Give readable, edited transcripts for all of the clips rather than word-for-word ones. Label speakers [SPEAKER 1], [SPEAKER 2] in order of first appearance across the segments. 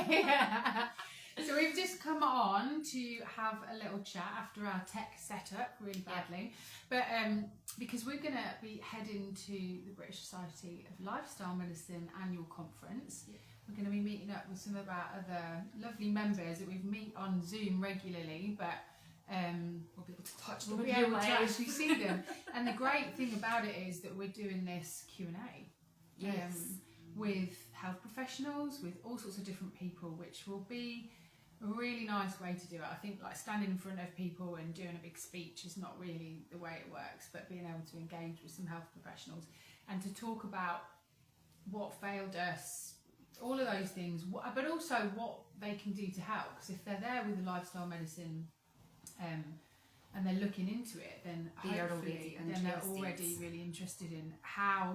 [SPEAKER 1] Yeah. So we've just come on to have a little chat after our tech setup really badly, but because we're going to be heading to the British Society of Lifestyle Medicine annual conference. We're going to be meeting up with some of our other lovely members that we meet on Zoom regularly, but
[SPEAKER 2] we'll be able to touch them.
[SPEAKER 1] We'll be able to actually see them. And the great thing about it is that we're doing this Q&A with health professionals, with all sorts of different people, which will be a really nice way to do it. I think like standing in front of people and doing a big speech is not really the way it works, but being able to engage with some health professionals and to talk about what failed us, all of those things, but also what they can do to help. Because if they're there with the lifestyle medicine and they're looking into it, then they're already really interested in how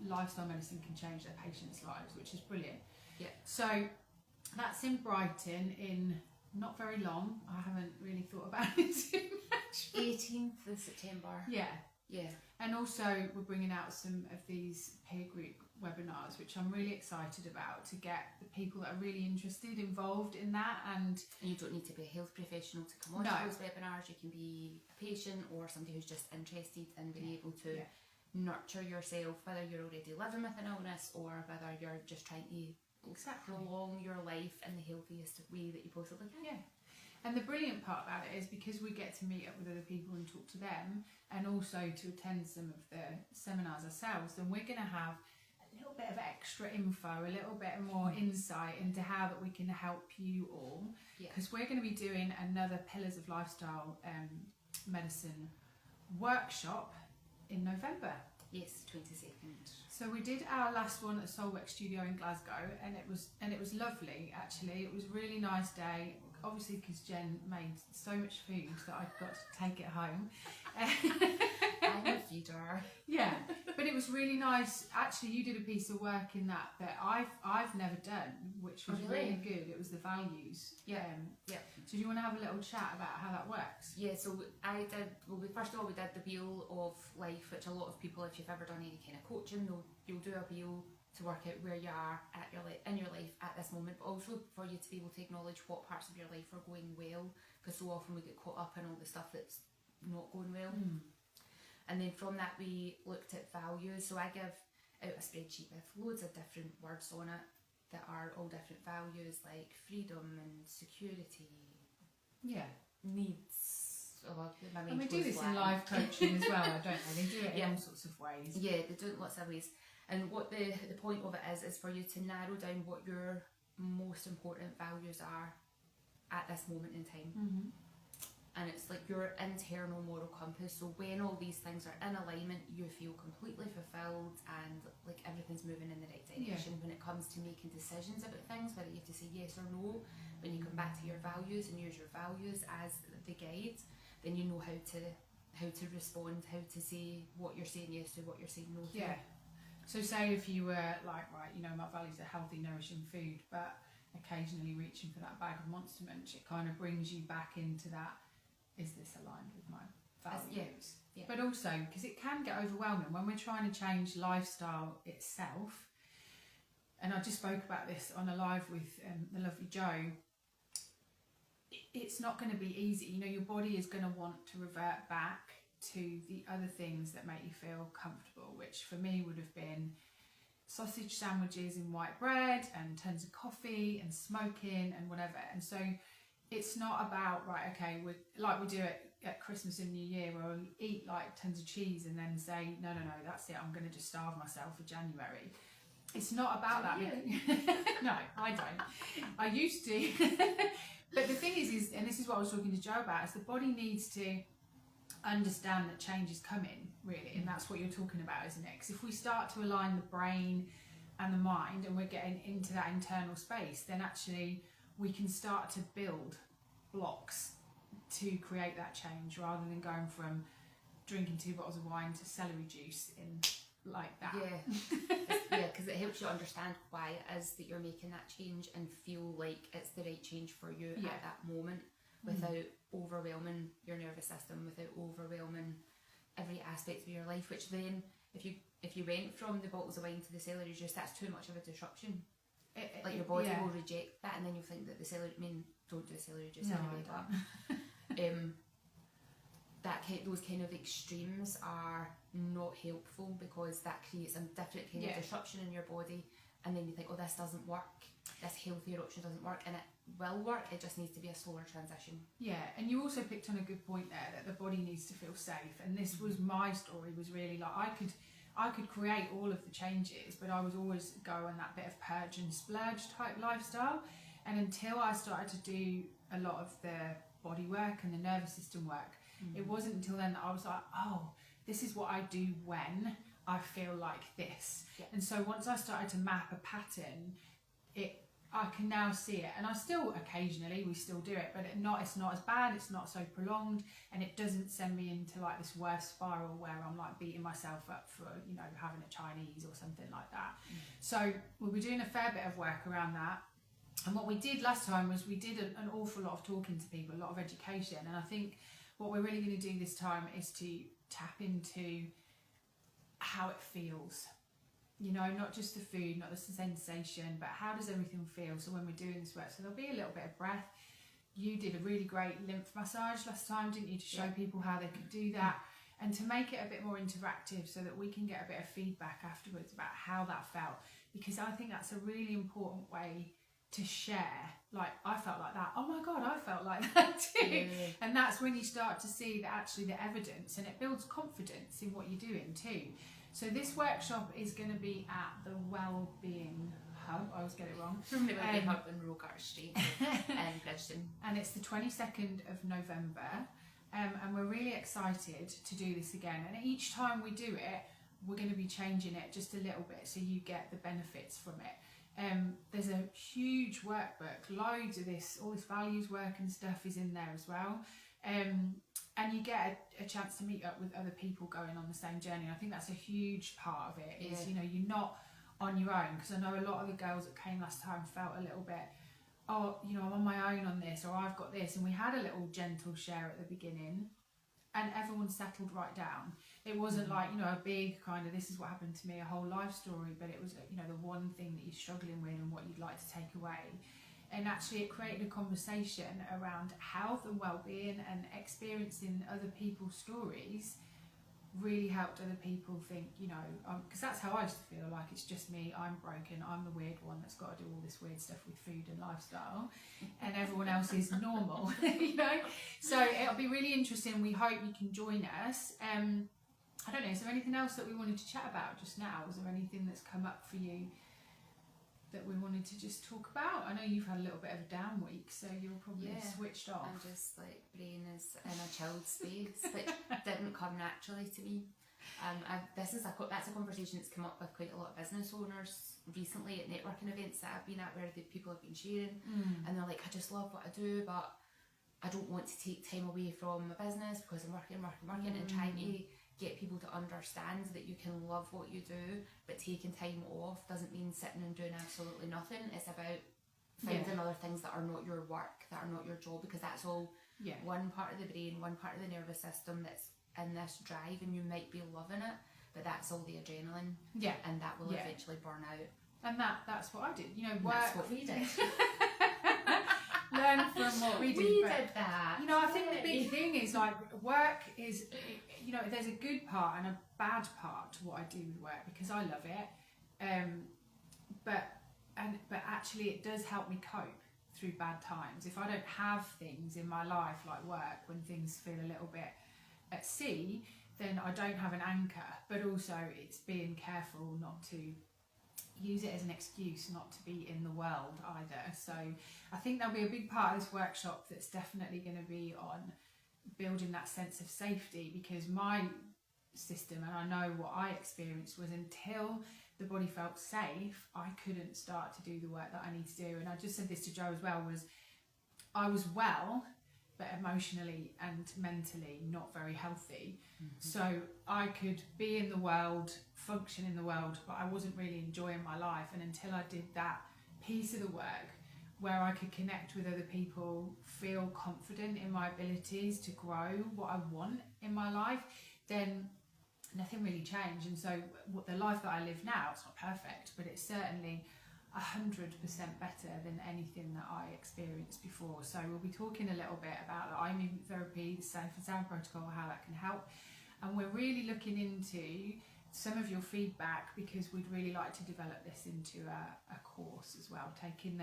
[SPEAKER 1] lifestyle medicine can change their patients' lives, which is brilliant.
[SPEAKER 2] Yeah.
[SPEAKER 1] So that's in Brighton in not very long. I haven't really thought about it too much.
[SPEAKER 2] 18th of September.
[SPEAKER 1] Yeah.
[SPEAKER 2] Yeah.
[SPEAKER 1] And also we're bringing out some of these peer group webinars, which I'm really excited about, to get the people that are really interested involved in that. And
[SPEAKER 2] you don't need to be a health professional to come on to those webinars. You can be a patient or somebody who's just interested in being able to nurture yourself, whether you're already living with an illness or whether you're just trying to prolong your life in the healthiest way that you possibly can.
[SPEAKER 1] Yeah. And the brilliant part about it is because we get to meet up with other people and talk to them, and also to attend some of the seminars ourselves, then we're going to have a little bit of extra info, a little bit more insight into how that we can help you all. Because we're going to be doing another Pillars of Lifestyle Medicine workshop in November.
[SPEAKER 2] Yes, 22nd.
[SPEAKER 1] So we did our last one at the Solbeck Studio in Glasgow, and it was lovely actually. It was a really nice day. Obviously, because Jen made so much food that I got to take it home.
[SPEAKER 2] I'm a feeder.
[SPEAKER 1] Yeah, but it was really nice. Actually, you did a piece of work in that I've never done, which was really good. It was the values.
[SPEAKER 2] Yeah.
[SPEAKER 1] So do you want to have a little chat about how that works?
[SPEAKER 2] Yeah. So I did. Well, first of all, we did the wheel of life, which a lot of people, if you've ever done any kind of coaching, you'll do a wheel to work out where you are in your life at this moment, but also for you to be able to acknowledge what parts of your life are going well, because so often we get caught up in all the stuff that's not going well. And then from that we looked at values. So I give out a spreadsheet with loads of different words on it that are all different values, like freedom and security, needs.
[SPEAKER 1] And we do this in live coaching as well, don't they? They do it in all sorts of ways.
[SPEAKER 2] Yeah, they do it in lots of ways. And what the point of it is for you to narrow down what your most important values are at this moment in time. And it's like your internal moral compass. So when all these things are in alignment, you feel completely fulfilled and like everything's moving in the right direction. When it comes to making decisions about things, whether you have to say yes or no, when you come back to your values and use your values as the guide, then you know how to respond, how to say what you're saying yes to, what you're saying no to.
[SPEAKER 1] So say if you were like, right, you know, my values are healthy, nourishing food, but occasionally reaching for that bag of Monster Munch, it kind of brings you back into that, is this aligned with my values? But also, because it can get overwhelming when we're trying to change lifestyle itself, and I just spoke about this on a live with the lovely Jo, it's not going to be easy. You know, your body is going to want to revert back to the other things that make you feel comfortable, which for me would have been sausage sandwiches in white bread and tons of coffee and smoking and whatever. And so it's not about, right, okay, we do it at Christmas and New Year, where we'll eat like tons of cheese and then say, no, that's it, I'm going to just starve myself for January. It's not about that. No, I don't. I used to. But the thing is, and this is what I was talking to Jo about, is the body needs to understand that change is coming, really, and that's what you're talking about, isn't it? Because if we start to align the brain and the mind, and we're getting into that internal space, then actually we can start to build blocks to create that change, rather than going from drinking 2 bottles of wine to celery juice in like that.
[SPEAKER 2] Because it helps you understand why it is that you're making that change and feel like it's the right change for you at that moment, without overwhelming your nervous system, without overwhelming every aspect of your life, which then if you went from the bottles of wine to the celery juice, that's too much of a disruption. Like your body
[SPEAKER 1] yeah.
[SPEAKER 2] will reject that, and then you'll think that the celery. I mean, don't do the celery juice
[SPEAKER 1] No,
[SPEAKER 2] anyway,
[SPEAKER 1] I
[SPEAKER 2] but those kind of extremes are not helpful, because that creates a different kind of disruption in your body, and then you think, oh, this doesn't work, this healthier option doesn't work, and it will work, it just needs to be a slower transition.
[SPEAKER 1] Yeah, and you also picked on a good point there, that the body needs to feel safe, and this was my story, was really like I could create all of the changes, but I was always go on that bit of purge and splurge type lifestyle, and until I started to do a lot of the body work and the nervous system work, it wasn't until then that I was like, oh, this is what I do when I feel like this. And so once I started to map a pattern, I can now see it, and I still occasionally, we still do it, but it's not as bad, it's not so prolonged, and it doesn't send me into like this worse spiral where I'm like beating myself up for, you know, having a Chinese or something like that. So we'll be doing a fair bit of work around that. And what we did last time was we did an awful lot of talking to people, a lot of education, and I think what we're really going to do this time is to tap into how it feels. You know, not just the food, not the sensation, but how does everything feel? So when we're doing this work, so there'll be a little bit of breath. You did a really great lymph massage last time, didn't you, to show people how they could do that, and to make it a bit more interactive so that we can get a bit of feedback afterwards about how that felt, because I think that's a really important way to share. Like, I felt like that, oh my god, I felt like that too. And that's when you start to see that actually the evidence, and it builds confidence in what you're doing too. So this workshop is going to be at the Wellbeing Hub. I always get it wrong.
[SPEAKER 2] The Wellbeing Hub in Rogarter Street in Bridgeton.
[SPEAKER 1] And it's the 22nd of November. And we're really excited to do this again. And each time we do it, we're going to be changing it just a little bit so you get the benefits from it. There's a huge workbook, loads of this, all this values work and stuff is in there as well. And you get a chance to meet up with other people going on the same journey. I think that's a huge part of it, is, you know, you're not on your own, because I know a lot of the girls that came last time felt a little bit, oh, you know, I'm on my own on this, or I've got this, and we had a little gentle share at the beginning, and everyone settled right down. It wasn't like, you know, a big kind of, this is what happened to me, a whole life story, but it was, you know, the one thing that you're struggling with and what you'd like to take away. And actually it created a conversation around health and well-being, and experiencing other people's stories really helped other people think, you know, because that's how I used to feel, like it's just me, I'm broken, I'm the weird one that's got to do all this weird stuff with food and lifestyle, and everyone else is normal, you know. So it'll be really interesting. We hope you can join us. I don't know, is there anything else that we wanted to chat about just now? Was there anything that's come up for you that we wanted to just talk about? I know you've had a little bit of a down week, so you're probably switched off.
[SPEAKER 2] I'm just like, brain is in a chilled space, which didn't come naturally to me. That's a conversation that's come up with quite a lot of business owners recently at networking events that I've been at, where the people have been sharing, and they're like, I just love what I do, but I don't want to take time away from my business because I'm working, and trying to get people to understand that you can love what you do, but taking time off doesn't mean sitting and doing absolutely nothing. It's about finding other things that are not your work, that are not your job, because that's all one part of the brain, one part of the nervous system that's in this drive, and you might be loving it, but that's all the adrenaline, and that will eventually burn out. And that's what I did, you know. That's what we did.
[SPEAKER 1] Learn from what we did.
[SPEAKER 2] We did that.
[SPEAKER 1] You know, I think the big thing is, like, work is, you know, there's a good part and a bad part to what I do with work, because I love it, but actually it does help me cope through bad times. If I don't have things in my life like work, when things feel a little bit at sea, then I don't have an anchor. But also it's being careful not to use it as an excuse not to be in the world either. So I think there'll be a big part of this workshop that's definitely going to be on building that sense of safety, because my system, and I know what I experienced, was until the body felt safe, I couldn't start to do the work that I need to do. And I just said this to Joe as well, was I was well, but emotionally and mentally not very healthy. So I could be in the world, function in the world, but I wasn't really enjoying my life. And until I did that piece of the work where I could connect with other people, feel confident in my abilities to grow what I want in my life, then nothing really changed. And so what the life that I live now, it's not perfect, but it's certainly 100% better than anything that I experienced before. So we'll be talking a little bit about the autoimmune therapy, the safe and sound protocol, how that can help. And we're really looking into some of your feedback, because we'd really like to develop this into a course as well, taking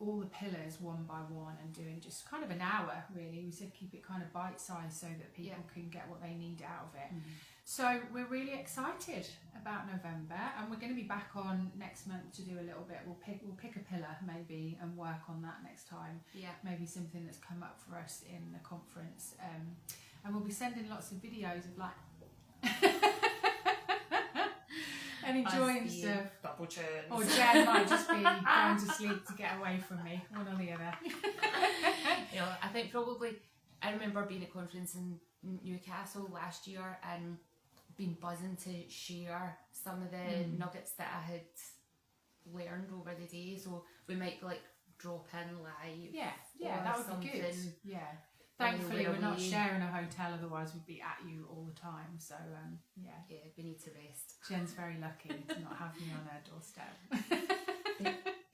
[SPEAKER 1] all the pillars one by one and doing just kind of an hour really. We said keep it kind of bite-sized so that people can get what they need out of it. So we're really excited about November, and we're going to be back on next month to do a little bit. We'll pick a pillar maybe and work on that next time. Maybe something that's come up for us in the conference, and we'll be sending lots of videos of like and enjoying stuff.
[SPEAKER 2] Double chins.
[SPEAKER 1] Or Jen might just be going to sleep to get away from me, one or the other.
[SPEAKER 2] I think probably, I remember being at a conference in Newcastle last year and been buzzing to share some of the nuggets that I had learned over the day. So we might like drop in live.
[SPEAKER 1] That would be good. Thankfully we're not sharing a hotel, otherwise we'd be at you all the time. So
[SPEAKER 2] we need to rest.
[SPEAKER 1] Jen's very lucky to not have me on her doorstep.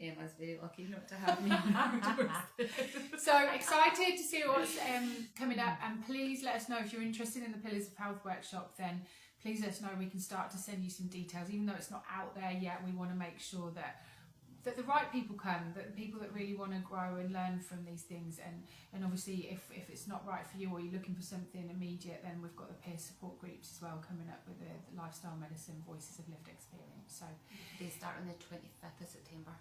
[SPEAKER 2] Emma's very lucky not to have me on her doorstep.
[SPEAKER 1] So excited to see what's coming up, and please let us know if you're interested in the Pillars of Health workshop. Then please let us know. We can start to send you some details, even though it's not out there yet. We want to make sure that the right people come, that the people that really want to grow and learn from these things, and obviously if it's not right for you or you're looking for something immediate, then we've got the peer support groups as well coming up with the lifestyle medicine voices of lived experience. So
[SPEAKER 2] they start on the 25th of September.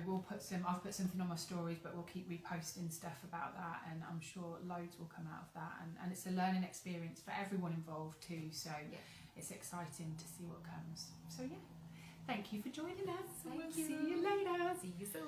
[SPEAKER 1] We'll put I've put something on my stories, but we'll keep reposting stuff about that, and I'm sure loads will come out of that, and it's a learning experience for everyone involved too, so it's exciting to see what comes. So thank you for joining us.
[SPEAKER 2] Thank
[SPEAKER 1] We'll
[SPEAKER 2] you.
[SPEAKER 1] see you later.
[SPEAKER 2] See you soon.